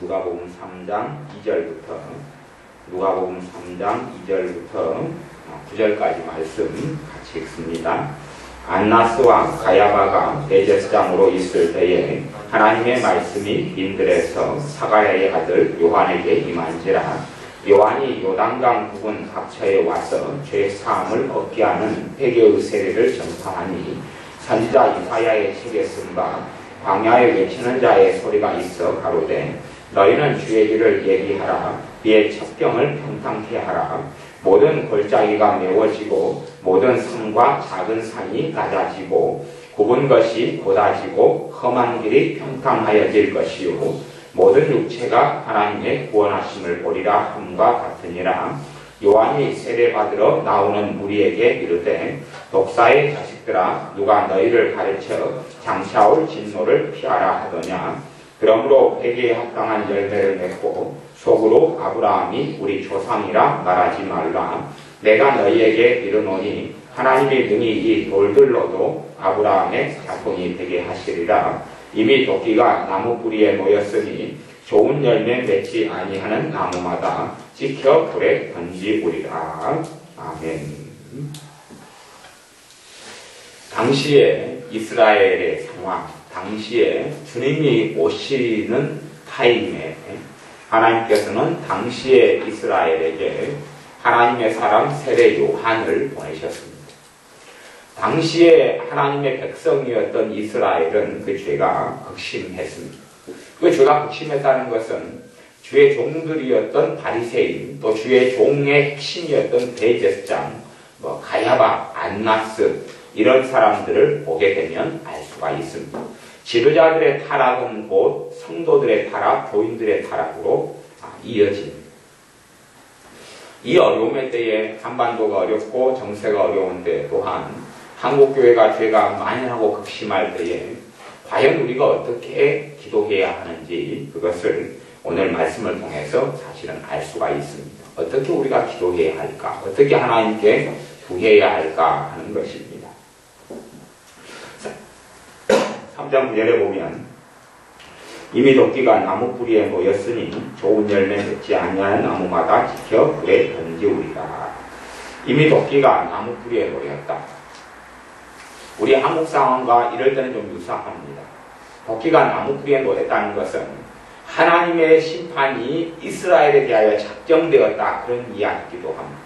누가복음 3장 2절부터 누가복음 3장 2절부터 9절까지 말씀 같이 읽습니다. 안나스와 가야바가 대제사장으로 있을 때에 하나님의 말씀이 빈들에서 사가랴의 아들 요한에게 임한지라. 요한이 요단강 부근 각처에 와서 죄 사함을 얻게 하는 회개의 세례를 전파하니 선지자 이사야의 책에 쓴 바 광야에 외치는 자의 소리가 있어 가로되 너희는 주의 길을 예비하라. 그의 첩경을 평탄케 하라. 모든 골짜기가 메워지고 모든 산과 작은 산이 낮아지고 굽은 것이 곧아지고 험한 길이 평탄하여질 것이요 모든 육체가 하나님의 구원하심을 보리라 함과 같으니라. 요한이 세례받으러 나오는 무리에게 이르되 독사의 자식들아 누가 너희를 가르쳐 장차올 진노를 피하라 하더냐. 그러므로 회개에 합당한 열매를 맺고 속으로 아브라함이 우리 조상이라 말하지 말라. 내가 너희에게 이르노니 하나님이 능히 이 돌들로도 아브라함의 자손이 되게 하시리라. 이미 도끼가 나무 뿌리에 모였으니 좋은 열매 맺지 아니하는 나무마다 지켜 불에 던지우리라. 아멘. 당시에 이스라엘의 상황, 당시에 주님이 오시는 타임에 하나님께서는 당시에 이스라엘에게 하나님의 사람 세례 요한을 보내셨습니다. 당시에 하나님의 백성이었던 이스라엘은 그 죄가 극심했습니다. 그 죄가 극심했다는 것은 주의 종들이었던 바리새인, 또 주의 종의 핵심이었던 대제사장, 가야바, 안나스 이런 사람들을 보게 되면 알 수가 있습니다. 지도자들의 타락은 곧 성도들의 타락, 교인들의 타락으로 이어집니다. 이 어려움의 때에 한반도가 어렵고 정세가 어려운데 또한 한국교회가 죄가 만연하고 극심할 때에 과연 우리가 어떻게 기도해야 하는지 그것을 오늘 말씀을 통해서 사실은 알 수가 있습니다. 어떻게 우리가 기도해야 할까? 어떻게 하나님께 구해야 할까 하는 것입니다. 3장 9절에 보면 이미 도끼가 나무 뿌리에 모였으니 좋은 열매 맺지 아니하는 나무마다 지켜 불에 던지우리라. 이미 도끼가 나무 뿌리에 모였다. 우리 한국 상황과 이럴 때는 좀 유사합니다. 도끼가 나무 뿌리에 모였다는 것은 하나님의 심판이 이스라엘에 대하여 작정되었다 그런 이야기이기도 합니다.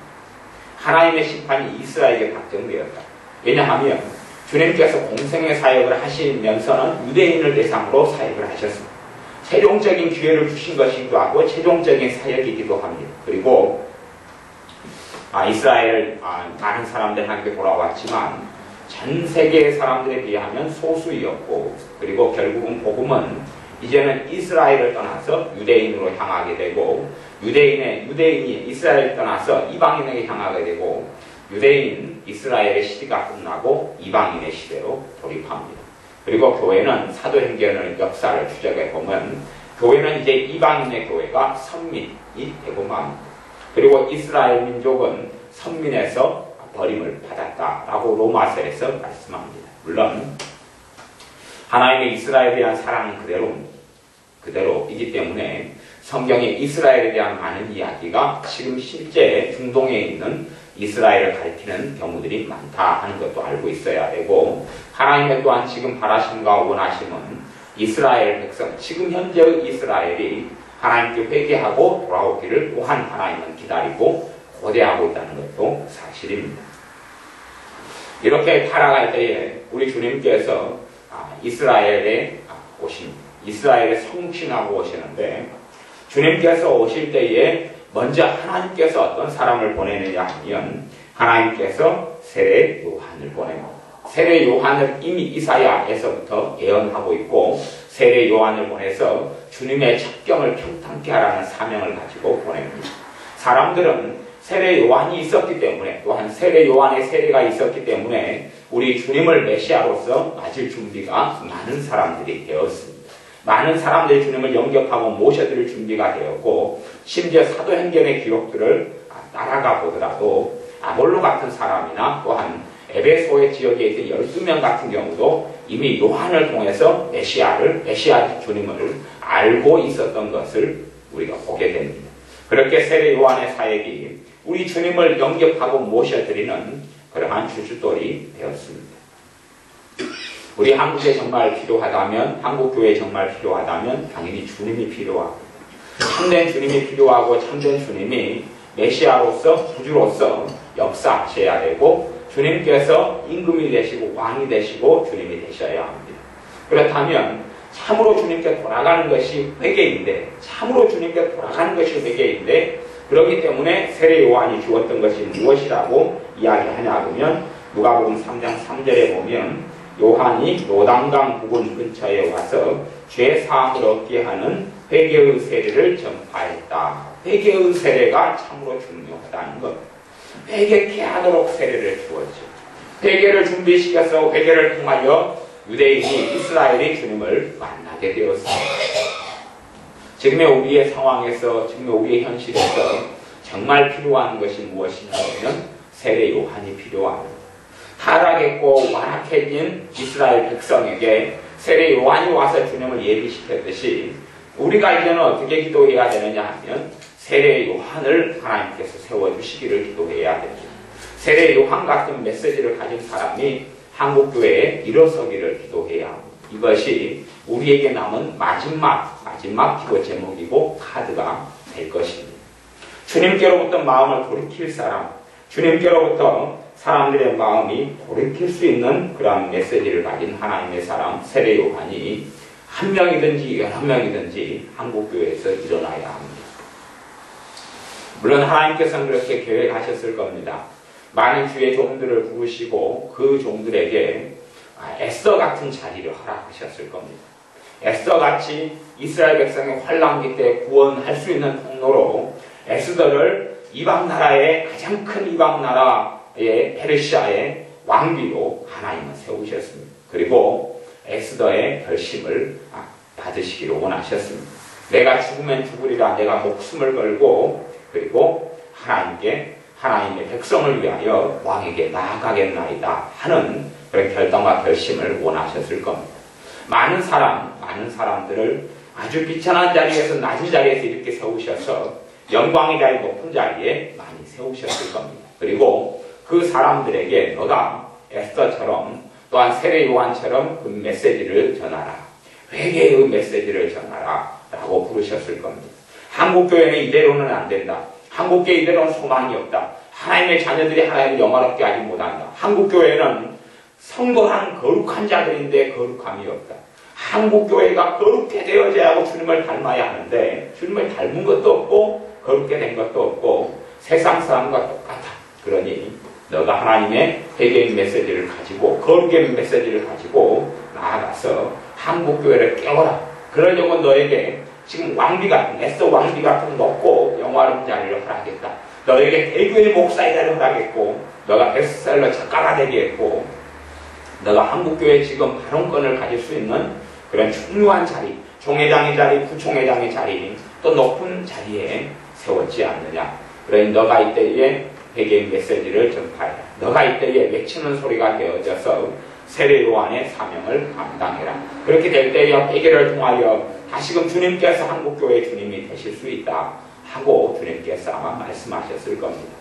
하나님의 심판이 이스라엘에게 작정되었다. 왜냐하면 주님께서 공생의 사역을 하시면서는 유대인을 대상으로 사역을 하셨습니다. 최종적인 기회를 주신 것이기도 하고 최종적인 사역이기도 합니다. 그리고 이스라엘 많은 사람들이 함께 돌아왔지만 전 세계의 사람들에 비하면 소수였고 그리고 결국은 복음은 이제는 이스라엘을 떠나서 유대인으로 향하게 되고 유대인이 이스라엘을 떠나서 이방인에게 향하게 되고 유대인 이스라엘의 시대가 끝나고 이방인의 시대로 돌입합니다. 그리고 교회는 사도행전의 역사를 추적해 보면 교회는 이제 이방인의 교회가 선민이 되고 맙니다. 그리고 이스라엘 민족은 선민에서 버림을 받았다라고 로마서에서 말씀합니다. 물론 하나님의 이스라엘에 대한 사랑은 그대로이기 때문에 성경에 이스라엘에 대한 많은 이야기가 지금 실제 중동에 있는 이스라엘을 가리키는 경우들이 많다 하는 것도 알고 있어야 되고 하나님의 또한 지금 바라심과 원하심은 이스라엘 백성, 지금 현재의 이스라엘이 하나님께 회개하고 돌아오기를 또한 하나님은 기다리고 고대하고 있다는 것도 사실입니다. 이렇게 타락할 때에 우리 주님께서 이스라엘에 오십니다. 이스라엘에 성육신하고 오시는데 주님께서 오실 때에 먼저 하나님께서 어떤 사람을 보내느냐 하면 하나님께서 세례 요한을 보내고 세례 요한을 이미 이사야에서부터 예언하고 있고 세례 요한을 보내서 주님의 첩경을 평탄케 하라는 사명을 가지고 보냅니다. 사람들은 세례 요한이 있었기 때문에 또한 세례 요한의 세례가 있었기 때문에 우리 주님을 메시아로서 맞을 준비가 많은 사람들이 되었습니다. 많은 사람들이 주님을 영접하고 모셔드릴 준비가 되었고 심지어 사도행전의 기록들을 따라가 보더라도 아볼로 같은 사람이나 또한 에베소의 지역에 있던 12명 같은 경우도 이미 요한을 통해서 메시아 주님을 알고 있었던 것을 우리가 보게 됩니다. 그렇게 세례 요한의 사역이 우리 주님을 영접하고 모셔드리는 그러한 주춧돌이 되었습니다. 우리 한국에 정말 필요하다면, 한국교회에 정말 필요하다면 당연히 주님이 필요합니다. 참된 주님이 필요하고 참된 주님이 메시아로서 구주로서 역사하셔야 되고 주님께서 임금이 되시고 왕이 되시고 주님이 되셔야 합니다. 그렇다면 참으로 주님께 돌아가는 것이 회개인데, 참으로 주님께 돌아가는 것이 회개인데, 그렇기 때문에 세례 요한이 주었던 것이 무엇이라고 이야기하냐 하면 누가복음 3장 3절에 보면 요한이 요단강 부근 근처에 와서 죄 사함을 얻게 하는 회개의 세례를 전파했다. 회개의 세례가 참으로 중요하다는 것. 회개케 하도록 세례를 주었죠. 회개를 준비시켜서 회개를 통하여 유대인이, 이스라엘이 주님을 만나게 되었습니다. 지금의 우리의 상황에서, 지금의 우리의 현실에서 정말 필요한 것이 무엇이냐면 세례 요한이 필요합니다. 타락했고 완악해진 이스라엘 백성에게 세례 요한이 와서 주님을 예비시켰듯이 우리가 이제는 어떻게 기도해야 되느냐 하면 세례 요한을 하나님께서 세워주시기를 기도해야 됩니다. 세례 요한 같은 메시지를 가진 사람이 한국교회에 일어서기를 기도해야 합니다. 이것이 우리에게 남은 마지막 기도 제목이고 카드가 될 것입니다. 주님께로부터 마음을 돌이킬 사람, 주님께로부터 사람들의 마음이 돌이킬 수 있는 그러한 메시지를 가진 하나님의 사람 세례 요한이 한 명이든지 여러 명이든지 한국교회에서 일어나야 합니다. 물론 하나님께서는 그렇게 계획하셨을 겁니다. 많은 주의 종들을 부르시고 그 종들에게 에스더 같은 자리를 허락하셨을 겁니다. 에스더같이 이스라엘 백성의 환란기 때 구원할 수 있는 통로로 에스더를 이방 나라의 가장 큰 이방 나라의 페르시아의 왕비로 하나님은 세우셨습니다. 그리고 에스더의 결심을 받으시기를 원하셨습니다. 내가 죽으면 죽으리라, 내가 목숨을 걸고 그리고 하나님의 백성을 위하여 왕에게 나아가겠나이다 하는 그런 결단과 결심을 원하셨을 겁니다. 많은 사람들을 아주 비천한 자리에서 낮은 자리에서 이렇게 세우셔서 영광의 자리 높은 자리에 많이 세우셨을 겁니다. 그리고 그 사람들에게 너가 에스더처럼 또한 세례 요한처럼 그 메시지를 전하라. 회개의 메시지를 전하라 라고 부르셨을 겁니다. 한국교회는 이대로는 안 된다. 한국교회 이대로는 소망이 없다. 하나님의 자녀들이 하나님을 영화롭게 하지 못한다. 한국교회는 성도한 거룩한 자들인데 거룩함이 없다. 한국교회가 거룩해 되어져야 하고 주님을 닮아야 하는데 주님을 닮은 것도 없고 거룩게 된 것도 없고 세상 사람과 똑같아. 그러니 너가 하나님의 회개의 메시지를 가지고 거룩의 메시지를 가지고 나아가서 한국교회를 깨워라. 그러려고 너에게 지금 왕비 같은 에스더 왕비 같은 높고 영화로운 자리를 허락했다. 너에게 대교의 목사의 자리를 허락했고 너가 베스트셀러 작가가 되게 했고 너가 한국교회 지금 발언권을 가질 수 있는 그런 중요한 자리, 총회장의 자리, 부총회장의 자리, 또 높은 자리에 세웠지 않느냐. 그러니 너가 이때에 회개의 메시지를 전파해라. 너가 이때에 외치는 소리가 되어져서 세례 요한의 사명을 감당해라. 그렇게 될 때에 회개를 통하여 다시금 주님께서 한국교회의 주님이 되실 수 있다 하고 주님께서 아마 말씀하셨을 겁니다.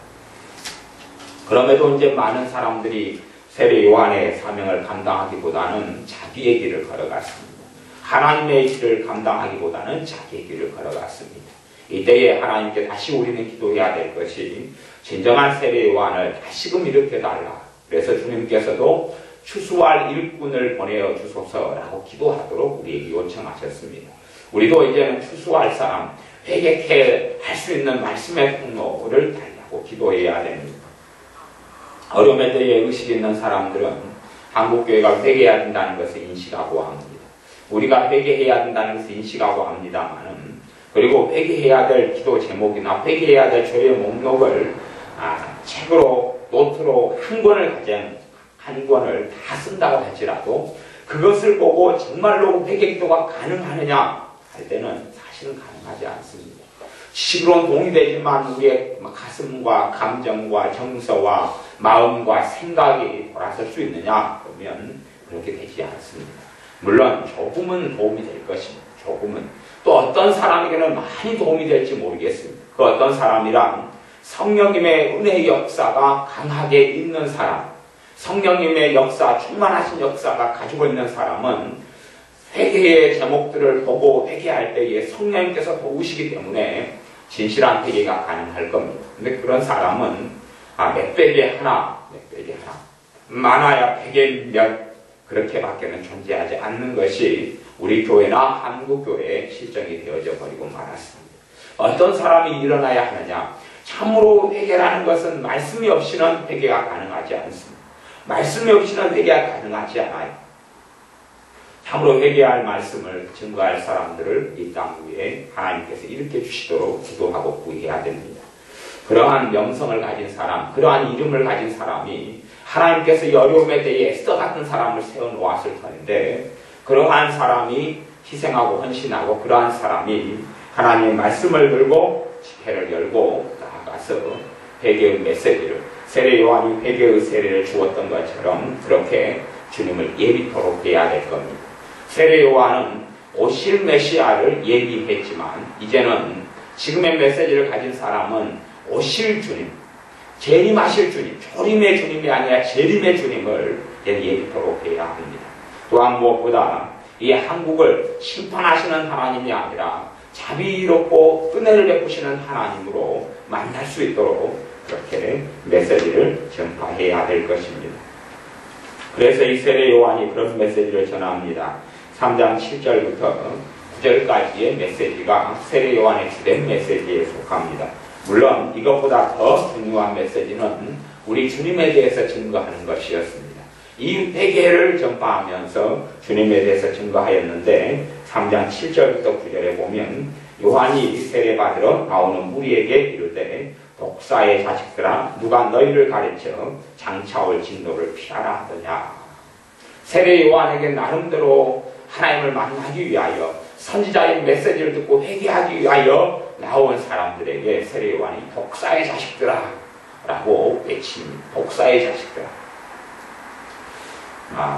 그럼에도 이제 많은 사람들이 세례 요한의 사명을 감당하기보다는 자기의 길을 걸어갔습니다. 하나님의 길을 감당하기보다는 자기의 길을 걸어갔습니다. 이때에 하나님께 다시 우리는 기도해야 될 것이 진정한 세례 요한을 다시금 일으켜달라. 그래서 주님께서도 추수할 일꾼을 보내어 주소서라고 기도하도록 우리에게 요청하셨습니다. 우리도 이제는 추수할 사람, 회개케 할 수 있는 말씀의 통로를 달라고 기도해야 됩니다. 어려움에 대해 의식 있는 사람들은 한국교회가 회개해야 된다는 것을 인식하고 합니다. 우리가 회개해야 된다는 것을 인식하고 합니다만은 그리고 회개해야 될 기도 제목이나 회개해야 될 죄의 목록을 책으로 노트로 한 권을 다 쓴다고 할지라도 그것을 보고 정말로 회개 기도가 가능하느냐 할 때는 사실은 가능하지 않습니다. 지식으로는 동의되지만 우리의 가슴과 감정과 정서와 마음과 생각이 돌아설 수 있느냐 그러면 그렇게 되지 않습니다. 물론 조금은 도움이 될 것입니다. 또 어떤 사람에게는 많이 도움이 될지 모르겠습니다. 그 어떤 사람이란 성령님의 은혜의 역사가 강하게 있는 사람, 성령님의 역사, 충만하신 역사가 가지고 있는 사람은 회개의 제목들을 보고 회개할 때에 성령님께서 도우시기 때문에 진실한 회개가 가능할 겁니다. 근데 그런 사람은 몇 백에 하나, 많아야 100에 몇 그렇게밖에는 존재하지 않는 것이 우리 교회나 한국교회의 실정이 되어져 버리고 말았습니다. 어떤 사람이 일어나야 하느냐? 참으로 회개라는 것은 말씀이 없이는 회개가 가능하지 않습니다. 말씀이 없이는 회개가 가능하지 않아요. 참으로 회개할 말씀을 증거할 사람들을 이 땅 위에 하나님께서 일으켜 주시도록 기도하고 구해야 됩니다. 그러한 명성을 가진 사람, 그러한 이름을 가진 사람이 하나님께서 어려움에 대해 에스더 같은 사람을 세워놓았을 터인데 그러한 사람이 희생하고 헌신하고 그러한 사람이 하나님의 말씀을 들고 집회를 열고 나아가서 회개의 메시지를 세례 요한이 회개의 세례를 주었던 것처럼 그렇게 주님을 예비토록 해야 될 겁니다. 세례 요한은 오실 메시아를 예비했지만 이제는 지금의 메시지를 가진 사람은 오실 주님, 재림하실 주님, 조림의 주님이 아니라 재림의 주님을 예비토록 해야 합니다. 또한 무엇보다 이 한국을 심판하시는 하나님이 아니라 자비롭고 은혜를 베푸시는 하나님으로 만날 수 있도록 그렇게 메시지를 전파해야 될 것입니다. 그래서 이 세례 요한이 그런 메시지를 전합니다. 3장 7절부터 9절까지의 메시지가 세례 요한의 주된 메시지에 속합니다. 물론 이것보다 더 중요한 메시지는 우리 주님에 대해서 증거하는 것이었습니다. 이 회개를 전파하면서 주님에 대해서 증거하였는데 3장 7절부터 9절에 보면 요한이 세례받으러 나오는 무리에게 이르되 독사의 자식들아 누가 너희를 가르쳐 장차올 진노를 피하라 하더냐. 세례 요한에게 나름대로 하나님을 만나기 위하여 선지자의 메시지를 듣고 회개하기 위하여 나온 사람들에게 세례 요한이 독사의 자식들아 라고 외칩니다. 독사의 자식들아.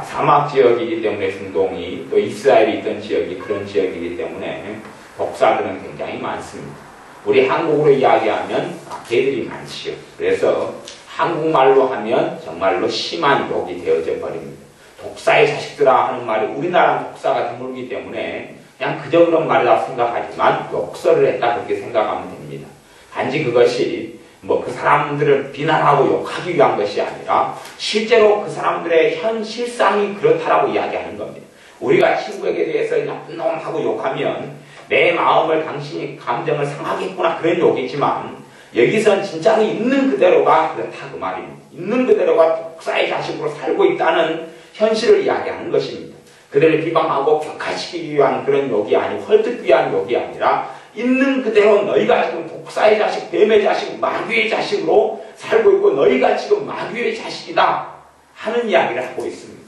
사막 지역이기 때문에 중동이 또 이스라엘이 있던 지역이 그런 지역이기 때문에 독사들은 굉장히 많습니다. 우리 한국으로 이야기하면 개들이 많지요. 그래서 한국말로 하면 정말로 심한 욕이 되어져 버립니다. 독사의 자식들아 하는 말이 우리나라 독사가 드물기 때문에 그냥 그저 그런 말이라 생각하지만 욕설을 했다 그렇게 생각하면 됩니다. 단지 그것이 그 사람들을 비난하고 욕하기 위한 것이 아니라 실제로 그 사람들의 현실상이 그렇다라고 이야기하는 겁니다. 우리가 친구에게 대해서 나쁜 놈하고 욕하면 내 마음을 당신이 감정을 상하겠구나 그런 욕이지만 여기선 진짜로 있는 그대로가 그렇다 그 말입니다. 있는 그대로가 독사의 자식으로 살고 있다는 현실을 이야기하는 것입니다. 그들을 비방하고 격화시키기 위한 그런 욕이 아니고 헐뜯기 위한 욕이 아니라 있는 그대로 너희가 지금 독사의 자식, 뱀의 자식, 마귀의 자식으로 살고 있고 너희가 지금 마귀의 자식이다 하는 이야기를 하고 있습니다.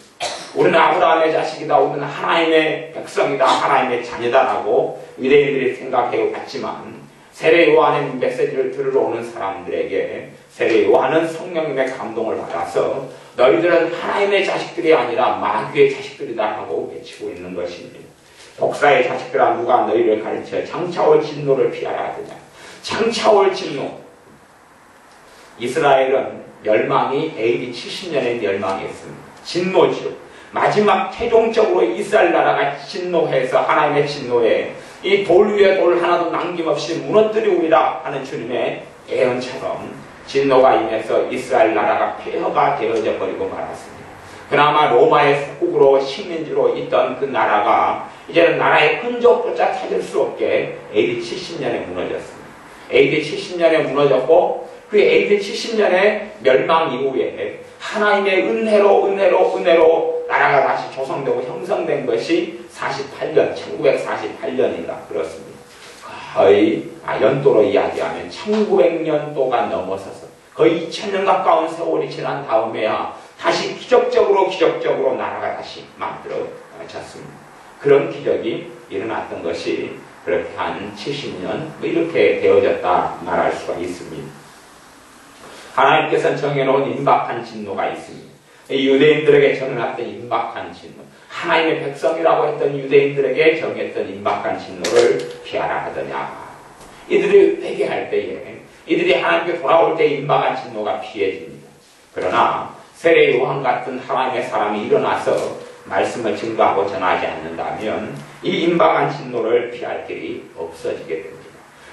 우리는 아브라함의 자식이다, 우리는 하나님의 백성이다, 하나님의 자녀다라고 유대인들이 생각해 왔지만 세례 요한의 메시지를 들으러 오는 사람들에게 세례 요한은 성령님의 감동을 받아서 너희들은 하나님의 자식들이 아니라 마귀의 자식들이다 하고 외치고 있는 것입니다. 독사의 자식들아 누가 너희를 가르쳐 장차올 진노를 피하라 하더냐. 장차올 진노. 이스라엘은 멸망이 AD 70년에 멸망했습니다. 진노지요. 마지막 최종적으로 이스라엘 나라가 진노해서 하나님의 진노에 이 돌 위에 돌 하나도 남김없이 무너뜨리우리라 하는 주님의 예언처럼 진노가 임해서 이스라엘 나라가 폐허가 되어져 버리고 말았습니다. 그나마 로마의 속국으로 식민지로 있던 그 나라가 이제는 나라의 흔적조차 찾을 수 없게 AD 70년에 무너졌습니다. AD 70년에 무너졌고 그 AD 70년의 멸망 이후에 하나님의 은혜로 나라가 다시 조성되고 형성된 것이 48년, 1948년이다. 그렇습니다. 거의 연도로 이야기하면 1900년도가 넘어서서 거의 2000년 가까운 세월이 지난 다음에야 다시 기적적으로 나라가 다시 만들어졌습니다. 그런 기적이 일어났던 것이 그렇게 한 70년 이렇게 되어졌다 말할 수가 있습니다. 하나님께서는 정해놓은 임박한 진노가 있습니다. 유대인들에게 정해놨던 임박한 진노, 하나님의 백성이라고 했던 유대인들에게 정했던 임박한 진노를 피하라 하더냐. 이들이 회개할 때에, 이들이 하나님께 돌아올 때 임박한 진노가 피해집니다. 그러나 세례 요한 같은 하나님의 사람이 일어나서 말씀을 증거하고 전하지 않는다면 이 임박한 진노를 피할 길이 없어지게 됩니다.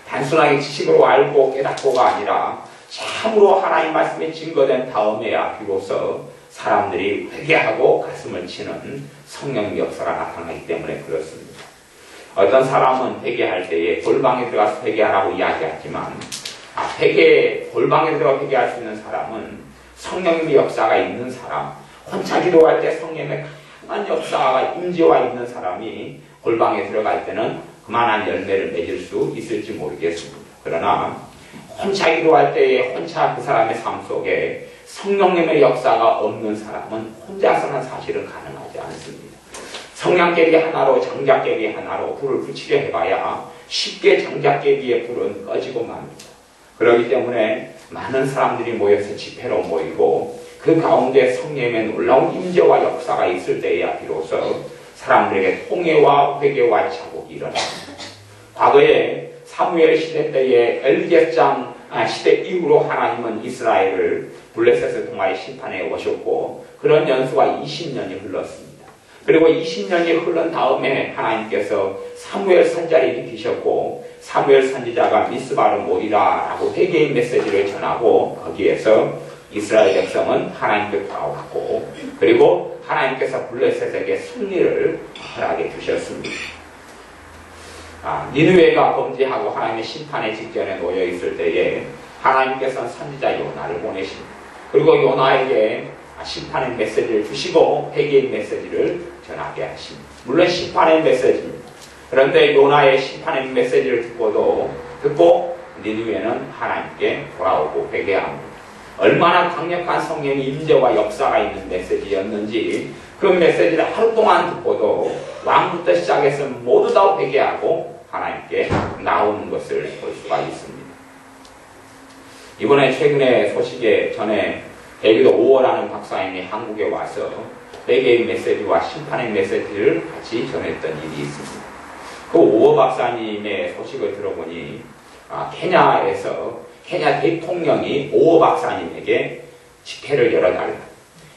단순하게 지식으로 알고 깨닫고가 아니라 참으로 하나님 말씀이 증거된 다음에야 비로소 사람들이 회개하고 가슴을 치는 성령의 역사가 나타나기 때문에 그렇습니다. 어떤 사람은 회개할 때에 골방에 들어가서 회개하라고 이야기하지만 골방에 들어가 회개할 수 있는 사람은 성령의 역사가 있는 사람, 혼자 기도할 때 성령의 강한 역사가 임재와 있는 사람이 골방에 들어갈 때는 그만한 열매를 맺을 수 있을지 모르겠습니다. 그러나 혼자 기도할 때에 혼자 그 사람의 삶 속에 성령님의 역사가 없는 사람은 혼자서는 사실은 가능하지 않습니다. 성냥개비 하나로 장작개비 하나로 불을 붙이려 해봐야 쉽게 장작개비의 불은 꺼지고 맙니다. 그렇기 때문에 많은 사람들이 모여서 집회로 모이고 그 가운데 성령의 놀라운 임재와 역사가 있을 때에야 비로소 사람들에게 통회와 회개와 자복이 일어납니다. 과거에 사무엘 시대 때에 엘리제장 시대 이후로 하나님은 이스라엘을 블레셋을 통하여 심판해 오셨고 그런 연수가 20년이 흘렀습니다. 그리고 20년이 흐른 다음에 하나님께서 사무엘 선지자를 일으키셨고 사무엘 선지자가 미스바로 모이라 라고 회개의 메시지를 전하고 거기에서 이스라엘 백성은 하나님께 돌아왔고 그리고 하나님께서 블레셋에게 승리를 허락해 주셨습니다. 니느웨가 범죄하고 하나님의 심판의 직전에 놓여 있을 때에 하나님께서는 선지자 요나를 보내십니다. 그리고 요나에게 심판의 메시지를 주시고 회개의 메시지를 전하게 하십니다. 물론 심판의 메시지입니다. 그런데 요나의 심판의 메시지를 듣고 니느웨는 하나님께 돌아오고 회개합니다. 얼마나 강력한 성령의 임재와 역사가 있는 메시지였는지 그 메시지를 하루 동안 듣고도 왕부터 시작해서 모두 다 회개하고 하나님께 나오는 것을 볼 수가 있습니다. 이번에 최근에 소식에 전에 대기도 5월하는 박사님이 한국에 와서 회개의 메시지와 심판의 메시지를 같이 전했던 일이 있습니다. 그 5월 박사님의 소식을 들어보니 케냐 대통령이 5월 박사님에게 집회를 열어달라.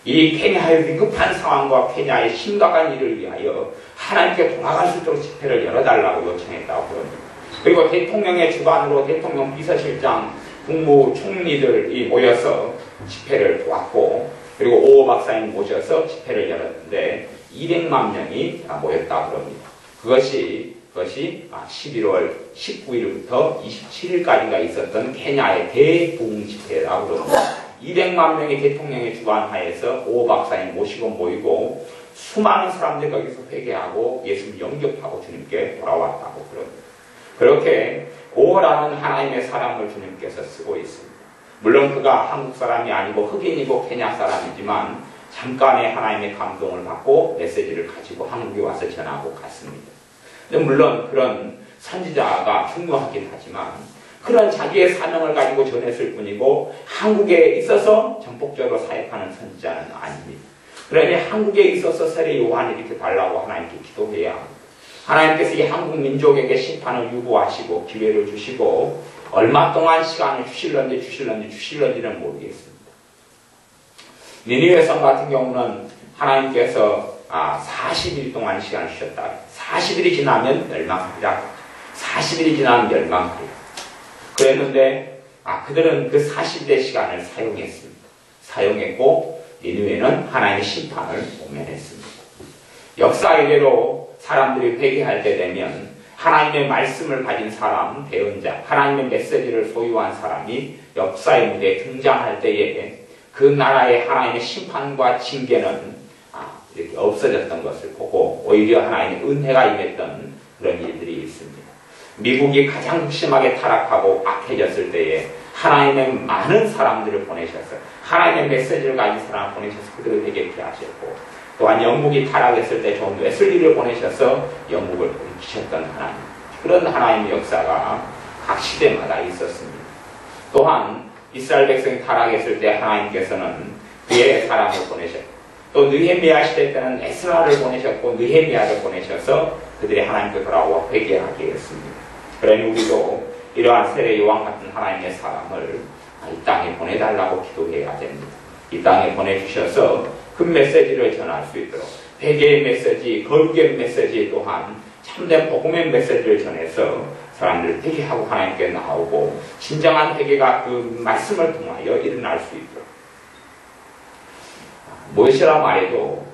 이 케냐의 위급한 상황과 케냐의 심각한 일을 위하여 하나님께 돌아갈 수 있도록 집회를 열어달라고 요청했다고 그럽니다. 그리고 대통령의 주관으로 대통령 비서실장, 국무총리들이 모여서 집회를 도왔고 그리고 5호 박사님 모셔서 집회를 열었는데 200만 명이 모였다고 그럽니다. 그것이 11월 19일부터 27일까지가 있었던 케냐의 대부흥 집회라고 그럽니다. 200만 명의 대통령의 주관하에서 5호 박사님 모시고 모이고 수많은 사람들이 거기서 회개하고 예수를 영접하고 주님께 돌아왔다고 그럽니다. 그렇게 5호라는 하나님의 사람을 주님께서 쓰고 있습니다. 물론 그가 한국 사람이 아니고 흑인이고 케냐 사람이지만 잠깐의 하나님의 감동을 받고 메시지를 가지고 한국에 와서 전하고 갔습니다. 물론 그런 선지자가 중요하긴 하지만 그런 자기의 사명을 가지고 전했을 뿐이고 한국에 있어서 전폭적으로 사역하는 선지자는 아닙니다. 그러니 한국에 있어서 세례 요한을 이렇게 달라고 하나님께 기도해야 합니다. 하나님께서 이 한국 민족에게 심판을 유보하시고 기회를 주시고 얼마 동안 시간을 주실런지는 모르겠습니다. 니느웨 성 같은 경우는 하나님께서 40일 동안 시간을 주셨다. 40일이 지나면 멸망하리라. 40일이 지나면 멸망하리라. 그랬는데 그들은 그 40일의 시간을 사용했고 니느웨는 하나님의 심판을 모면했습니다. 역사 이래로 사람들이 회개할 때 되면 하나님의 말씀을 가진 사람, 대언자, 하나님의 메시지를 소유한 사람이 역사의 무대에 등장할 때에 그 나라의 하나님의 심판과 징계는 이렇게 없어졌던 것을 보고 오히려 하나님의 은혜가 임했던 그런 일들이 있습니다. 미국이 가장 극심하게 타락하고 악해졌을 때에 하나님의 많은 사람들을 보내셔서 하나님의 메시지를 가진 사람을 보내셔서 그들을 회개케 하셨고 또한 영국이 타락했을 때 존 웨슬리를 보내셔서 영국을 돌이키셨던 하나님, 그런 하나님의 역사가 각 시대마다 있었습니다. 또한 이스라엘 백성이 타락했을 때 하나님께서는 그의 사람을 보내셨고 또 느헤미야 시대 때는 에스라를 보내셨고 느헤미야를 보내셔서 그들이 하나님께 돌아와 회개하게 했습니다. 그러니 우리도 이러한 세례 요한 같은 하나님의 사람을 이 땅에 보내달라고 기도해야 됩니다. 이 땅에 보내주셔서 그 메시지를 전할 수 있도록 회개의 메시지, 거룩의 메시지 또한 참된 복음의 메시지를 전해서 사람들을 회개하고 하나님께 나오고 진정한 회개가 그 말씀을 통하여 일어날 수 있도록 무엇이라 말해도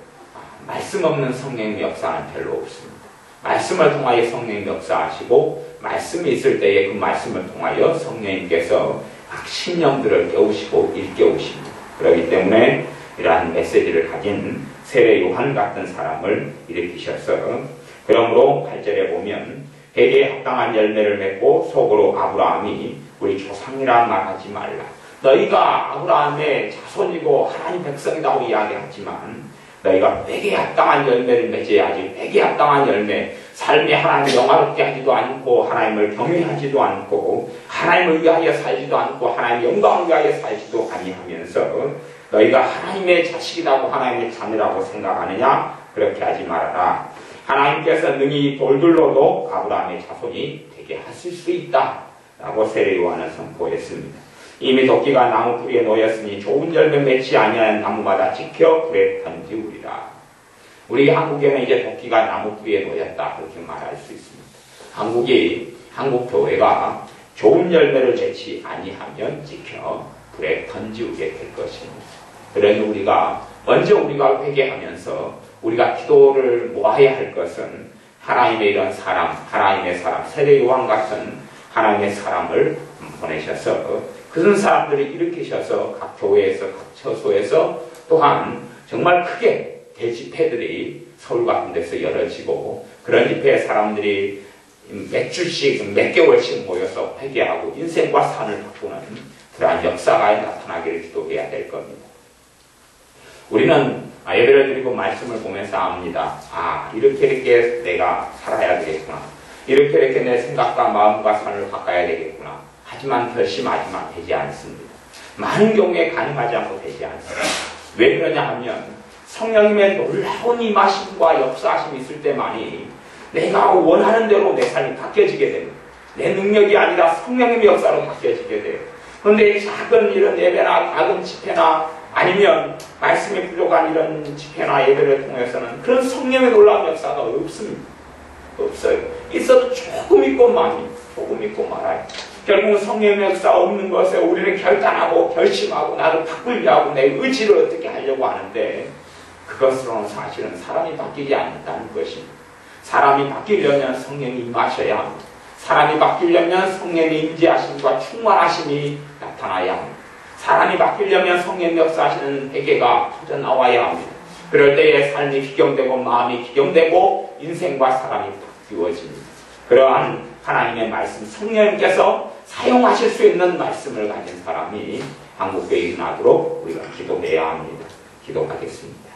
말씀 없는 성령의 역사는 별로 없습니다. 말씀을 통하여 성령이 역사하시고 말씀이 있을 때에 그 말씀을 통하여 성령님께서 각 신령들을 깨우시고 일깨우십니다. 그렇기 때문에 이러한 메시지를 가진 세례 요한 같은 사람을 일으키셔서 그러므로 8절에 보면 회개에 합당한 열매를 맺고 속으로 아브라함이 우리 조상이라 말하지 말라. 너희가 아브라함의 자손이고 하나님 백성이라고 이야기하지만 너희가 회개에 합당한 열매를 맺어야지. 회개에 합당한 열매, 삶이 하나님을 영화롭게 하지도 않고 하나님을 경외하지도 않고 하나님을 위하여 살지도 않고 하나님의 영광을 위하여 살지도 아니하면서 너희가 하나님의 자식이라고 하나님의 자녀라고 생각하느냐? 그렇게 하지 말아라. 하나님께서 능히 돌들로도 아브라함의 자손이 되게 하실 수 있다 라고 세례 요한은 선포했습니다. 이미 도끼가 나무 뿌리에 놓였으니 좋은 열매 맺지 아니하는 나무마다 지켜 불에 던지우리라. 우리 한국에는 이제 도끼가 나무 뿌리에 놓였다 그렇게 말할 수 있습니다. 한국 교회가 좋은 열매를 맺지 아니하면 지켜 불에 던지우게 될 것입니다. 그러니 우리가 회개하면서 우리가 기도를 모아야 할 것은 하나님의 이런 사람, 세례 요한 같은 하나님의 사람을 보내셔서 그런 사람들을 일으키셔서 각 교회에서, 각 처소에서 또한 정말 크게 대집회들이 서울 같은 데서 열어지고 그런 집회에 사람들이 몇 주씩, 몇 개월씩 모여서 회개하고 인생과 산을 바꾸는 그러한 역사가 나타나기를 기도해야 될 겁니다. 우리는 예배를 드리고 말씀을 보면서 압니다. 이렇게 내가 살아야 되겠구나. 이렇게 내 생각과 마음과 삶을 바꿔야 되겠구나. 하지만 결심하지만 되지 않습니다. 많은 경우에 가능하지 않고 되지 않습니다. 왜 그러냐 하면 성령님의 놀라운 임하심과 역사하심이 있을 때만이 내가 원하는 대로 내 삶이 바뀌어지게 됩니다. 내 능력이 아니라 성령님의 역사로 바뀌어지게 돼요. 그런데 작은 이런 예배나 작은 집회나 아니면 말씀이 부족한 이런 집회나 예배를 통해서는 그런 성령의 놀라운 역사가 없습니다. 없어요. 있어도 조금 있고 말아요. 결국은 성령의 역사 없는 것에 우리는 결단하고 결심하고 나를 바꾸려고 내 의지를 어떻게 하려고 하는데 그것으로는 사실은 사람이 바뀌지 않는다는 것입니다. 사람이 바뀌려면 성령이 임하셔야 합니다. 사람이 바뀌려면 성령의 임재하심과 충만하심이 나타나야 합니다. 사람이 바뀌려면 성령의 역사하시는 회개가 터져나와야 합니다. 그럴 때에 삶이 기경되고 마음이 기경되고 인생과 사람이 바뀌어집니다. 그러한 하나님의 말씀, 성령님께서 사용하실 수 있는 말씀을 가진 사람이 한국교회에 일어나도록 우리가 기도해야 합니다. 기도하겠습니다.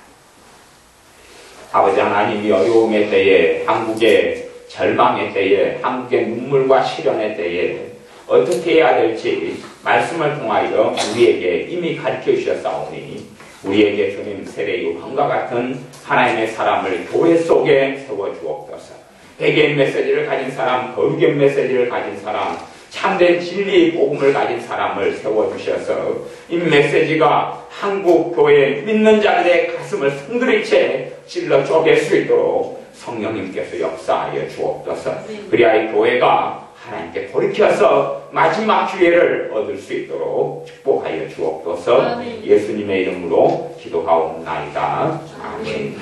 아버지 하나님이 어려움의 때에, 한국의 절망의 때에, 한국의 눈물과 시련의 때에 어떻게 해야 될지 말씀을 통하여 우리에게 이미 가르쳐 주셨사오니 우리에게 주님 세례 요한과 같은 하나님의 사람을 교회 속에 세워주옵소서. 회개의 메시지를 가진 사람, 거룩의 메시지를 가진 사람, 참된 진리의 복음을 가진 사람을 세워주셔서 이 메시지가 한국 교회 믿는 자들의 가슴을 송두리째 찔러 쪼갤 수 있도록 성령님께서 역사하여 주옵소서. 그리하여 이 교회가 하나님께 돌이켜서 마지막 기회를 얻을 수 있도록 축복하여 주옵소서. 예수님의 이름으로 기도하옵나이다. 아멘.